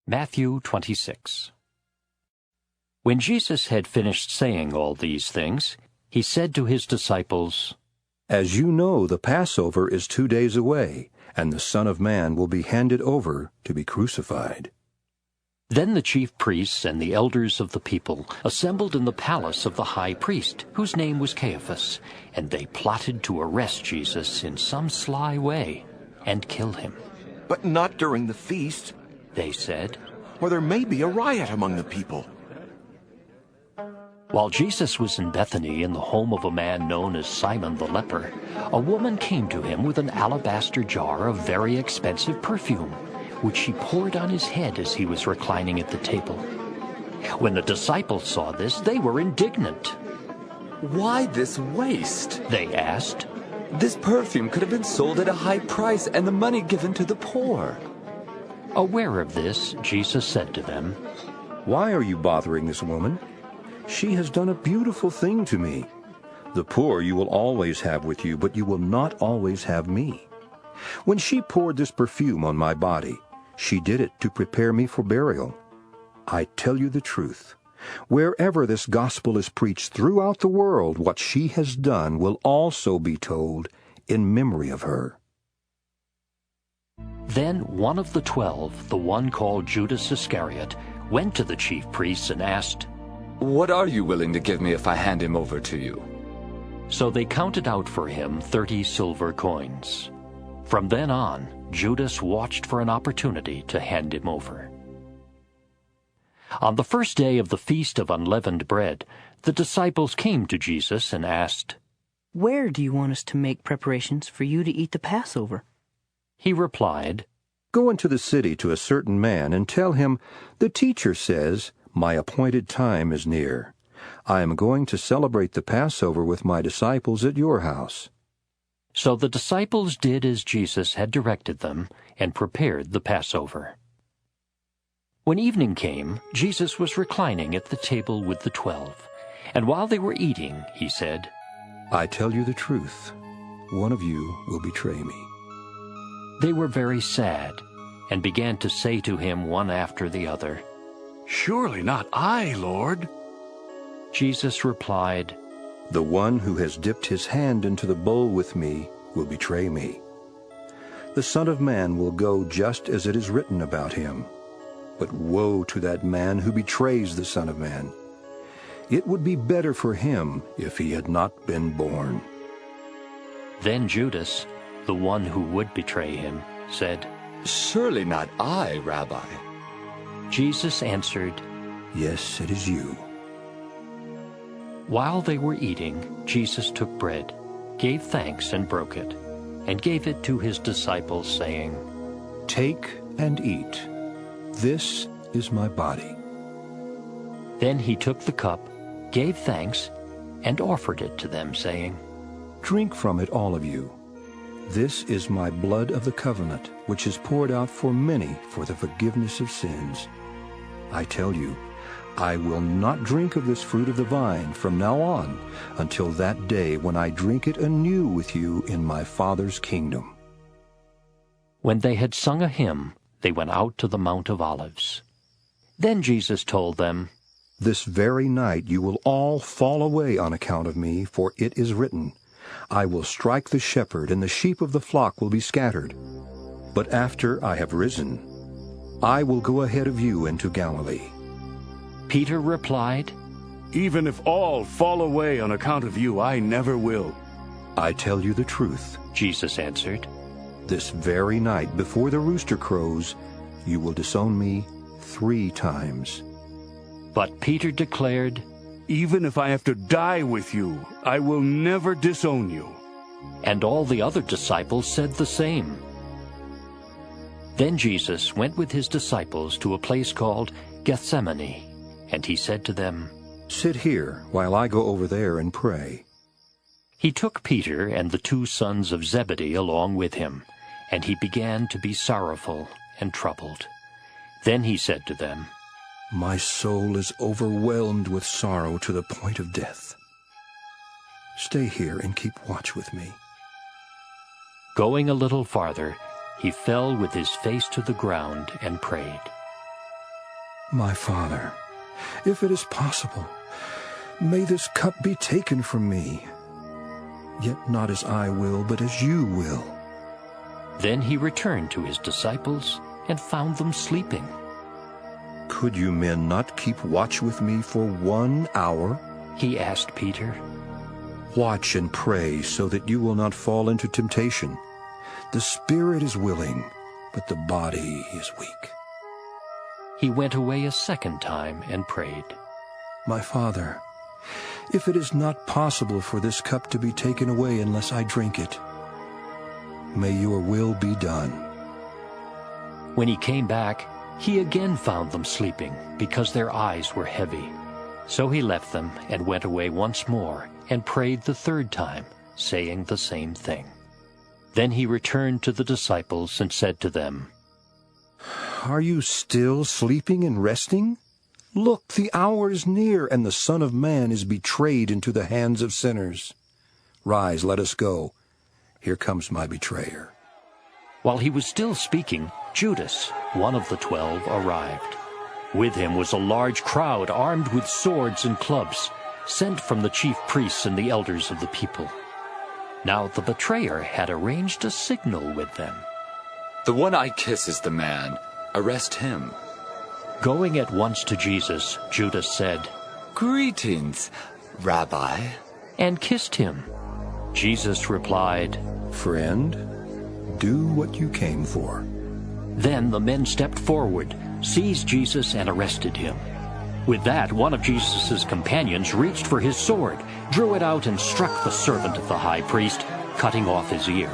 Matthew 26. When Jesus had finished saying all these things, he said to his disciples, As you know, the Passover is 2 days away, and the Son of Man will be handed over to be crucified. Then the chief priests and the elders of the people assembled in the palace of the high priest, whose name was Caiaphas, and they plotted to arrest Jesus in some sly way and kill him. But not during the feast, they said, or there may be a riot among the people. While Jesus was in Bethany in the home of a man known as Simon the leper, a woman came to him with an alabaster jar of very expensive perfume, which she poured on his head as he was reclining at the table. When the disciples saw this, they were indignant. "Why this waste?" they asked. "This perfume could have been sold at a high price and the money given to the poor." Aware of this, Jesus said to them, Why are you bothering this woman? She has done a beautiful thing to me. The poor you will always have with you, but you will not always have me. When she poured this perfume on my body, she did it to prepare me for burial. I tell you the truth. Wherever this gospel is preached throughout the world, what she has done will also be told in memory of her. Then one of the 12, the one called Judas Iscariot, went to the chief priests and asked, "What are you willing to give me if I hand him over to you?" So they counted out for him 30 silver coins. From then on, Judas watched for an opportunity to hand him over. On the first day of the Feast of Unleavened Bread, the disciples came to Jesus and asked, "Where do you want us to make preparations for you to eat the Passover?" He replied, Go into the city to a certain man and tell him, The teacher says, My appointed time is near. I am going to celebrate the Passover with my disciples at your house. So the disciples did as Jesus had directed them and prepared the Passover. When evening came, Jesus was reclining at the table with the 12, and while they were eating, he said, I tell you the truth, one of you will betray me. They were very sad, and began to say to him one after the other, "Surely not I, Lord." Jesus replied, The one who has dipped his hand into the bowl with me will betray me. The Son of Man will go just as it is written about him. But woe to that man who betrays the Son of Man. It would be better for him if he had not been born. Then Judas, the one who would betray him, said, "Surely not I, Rabbi." Jesus answered, Yes, it is you. While they were eating, Jesus took bread, gave thanks and broke it, and gave it to his disciples, saying, Take and eat. This is my body. Then he took the cup, gave thanks, and offered it to them, saying, Drink from it, all of you. This is my blood of the covenant, which is poured out for many for the forgiveness of sins. I tell you, I will not drink of this fruit of the vine from now on until that day when I drink it anew with you in my Father's kingdom. When they had sung a hymn, they went out to the Mount of Olives. Then Jesus told them, This very night you will all fall away on account of me, for it is written, I will strike the shepherd, and the sheep of the flock will be scattered. But after I have risen, I will go ahead of you into Galilee. Peter replied, "Even if all fall away on account of you, I never will." I tell you the truth. Jesus answered, This very night, before the rooster crows, you will disown me 3 times. But Peter declared, "Even if I have to die with you, I will never disown you." and all the other disciples said the same. Then Jesus went with his disciples to a place called Gethsemane, and he said to them, Sit here while I go over there and pray. He took Peter and the 2 sons of Zebedee along with him, and he began to be sorrowful and troubled. Then he said to them, My soul is overwhelmed with sorrow to the point of death. Stay here and keep watch with me. Going a little farther, he fell with his face to the ground and prayed. My Father, if it is possible, may this cup be taken from me. Yet not as I will, but as you will. Then he returned to his disciples and found them sleeping. Could you men not keep watch with me for 1 hour? He asked Peter. Watch and pray so that you will not fall into temptation. The spirit is willing, but the body is weak. He went away a second time and prayed. My Father, if it is not possible for this cup to be taken away unless I drink it, may your will be done. When he came back, he again found them sleeping, because their eyes were heavy. So he left them and went away once more and prayed the third time, saying the same thing. Then he returned to the disciples and said to them, Are you still sleeping and resting? Look, the hour is near, and the Son of Man is betrayed into the hands of sinners. Rise, let us go. Here comes my betrayer. While he was still speaking, Judas, one of the 12, arrived. With him was a large crowd armed with swords and clubs, sent from the chief priests and the elders of the people. Now the betrayer had arranged a signal with them. The one I kiss is the man. Arrest him. Going at once to Jesus, Judas said, Greetings, Rabbi. and kissed him. Jesus replied, Friend, do what you came for. Then the men stepped forward, seized Jesus, and arrested him. With that, one of Jesus' companions reached for his sword, drew it out, and struck the servant of the high priest, cutting off his ear.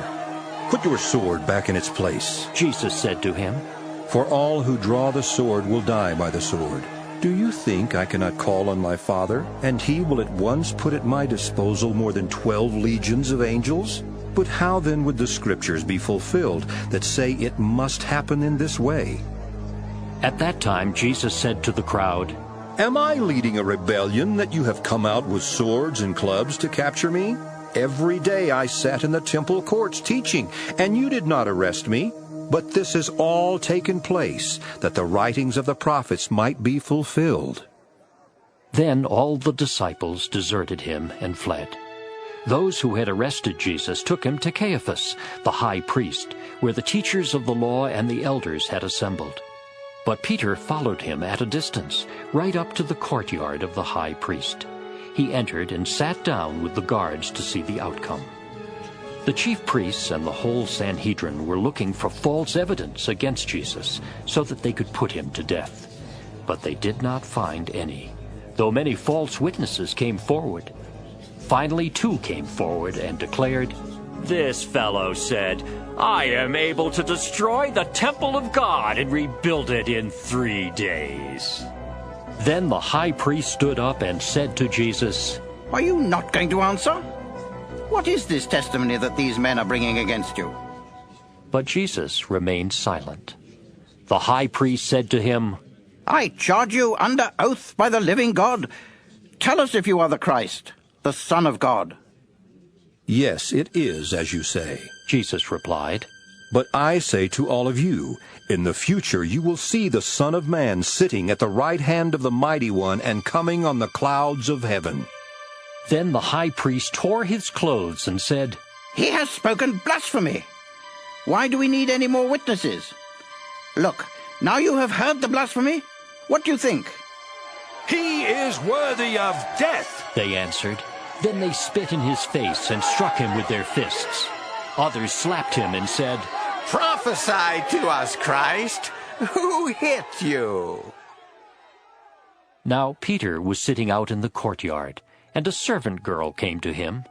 Put your sword back in its place. Jesus said to him, For all who draw the sword will die by the sword. Do you think I cannot call on my Father, and he will at once put at my disposal more than 12 legions of angels? But how then would the scriptures be fulfilled that say it must happen in this way? At that time Jesus said to the crowd, Am I leading a rebellion that you have come out with swords and clubs to capture me? Every day I sat in the temple courts teaching, and you did not arrest me. But this has all taken place, that the writings of the prophets might be fulfilled. Then all the disciples deserted him and fled. Those who had arrested Jesus took him to Caiaphas, the high priest, where the teachers of the law and the elders had assembled. But Peter followed him at a distance, right up to the courtyard of the high priest. He entered and sat down with the guards to see the outcome. The chief priests and the whole Sanhedrin were looking for false evidence against Jesus so that they could put him to death. But they did not find any, though many false witnesses came forward. Finally, 2 came forward and declared, "This fellow said, 'I am able to destroy the temple of God and rebuild it in 3 days.'" Then the high priest stood up and said to Jesus, Are you not going to answer? What is this testimony that these men are bringing against you? But Jesus remained silent. The high priest said to him, I charge you under oath by the living God. Tell us if you are the Christ, the Son of God. Yes, it is as you say. Jesus replied. But I say to all of you, in the future you will see the Son of Man sitting at the right hand of the Mighty One and coming on the clouds of heaven. Then the high priest tore his clothes and said, He has spoken blasphemy. Why do we need any more witnesses? Look, now you have heard the blasphemy. What do you think? He is worthy of death. They answered. Then they spit in his face and struck him with their fists. Others slapped him and said, Prophesy to us, Christ. Who hit you? Now Peter was sitting out in the courtyard, and a servant girl came to him.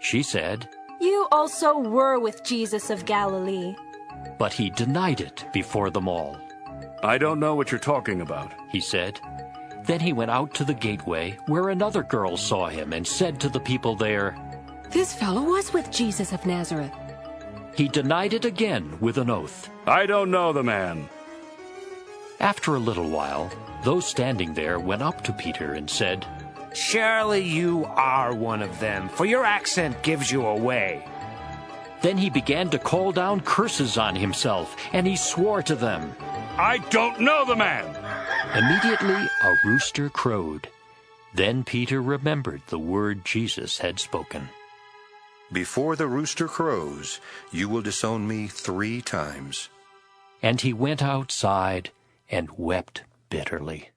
She said, You also were with Jesus of Galilee. But he denied it before them all. I don't know what you're talking about, he said. Then he went out to the gateway, where another girl saw him and said to the people there, This fellow was with Jesus of Nazareth. He denied it again with an oath. I don't know the man. After a little while, those standing there went up to Peter and said, Surely you are one of them, for your accent gives you away. Then he began to call down curses on himself, and he swore to them, I don't know the man. Immediately a rooster crowed. Then Peter remembered the word Jesus had spoken. Before the rooster crows, you will disown me 3 times. And he went outside and wept bitterly.